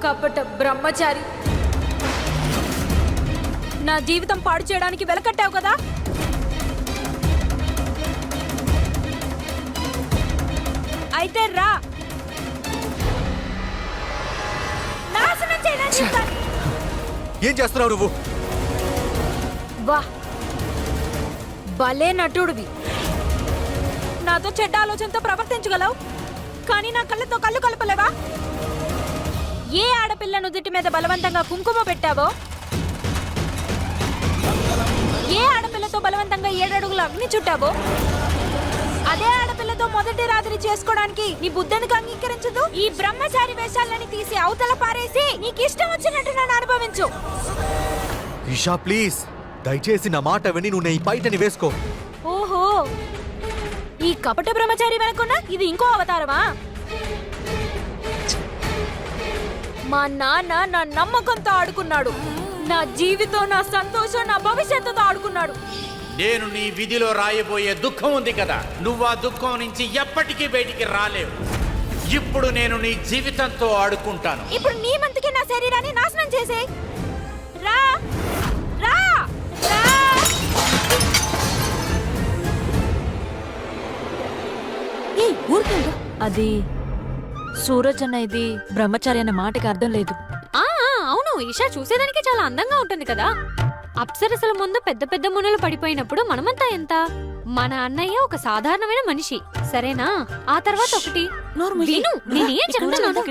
కపట బ్రహ్మచారి, నా జీవితం పాడు చేయడానికి వెలకట్టావు కదా. అయితే రా, నాశనం చేయడానికి జీవితాన్ని. ఏం చేస్తున్నావు నువ్వు? వా, భలే నటుడివి. నాతో చెడ్డ ఆలోచనతో ప్రవర్తించగలవు, కానీ నా కళ్ళతో కళ్ళు కలపలేవా? ఏ ఆడపిల్ల నుదుటి మీద బలవంతంగా కుంకుమ పెట్టావో, ఏ ఆడపిల్లతో బలవంతంగా 7 అడుగుల అగ్ని చుట్టావో, అదే ఆడపిల్లతో మొదటి రాత్రి చేసుకోవడానికి నీ బుద్ధెందుకు అంగీకరించదు? ఈ బ్రహ్మచారి వేషాలని తీసి అవతల పారేసి నీకు ఇష్టం వచ్చినట్టు నన్ను అనుభవించు. ఇషా ప్లీజ్, దయచేసి నా మాట విని నువ్వు నీ బయటని వేసుకో. ఓహో, ఈ కపట బ్రహ్మచారి వెనకున్నా ఇది ఇంకో అవతారమా? మా నాన్న నా నమ్మకంతో ఆడుకున్నాడు, నా జీవితం, నా సంతోషం, నా భవిష్యత్తుతో ఆడుకున్నాడు. నేను నీ విధిలో రాయబోయే దుఃఖం ఉంది కదా, నువ్వు ఆ దుఃఖం నుంచి ఎప్పటికీ బయటికి రాలేవు. ఇప్పుడు నేను నీ జీవితంతో ఆడుకుంటాను. ఇప్పుడు నీ మంతకి నా శరీరాన్ని నాశనం చేసే. రా రా రా. అది సూరజ్ అన్న, ఇది బ్రహ్మచారి అన్న మాటకి అర్థం లేదు. అవును, ఈషా చూసేదానికి చాలా అందంగా ఉంటుంది కదా. అప్సరసల ముందు పెద్ద పెద్ద మునలు పడిపోయినప్పుడు మనమంతా ఎంత? మన అన్నయ్య ఒక సాధారణమైన మనిషి, సరేనా? ఆ తర్వాత ఒకటి విను, నేనేం చెప్తున్నాను.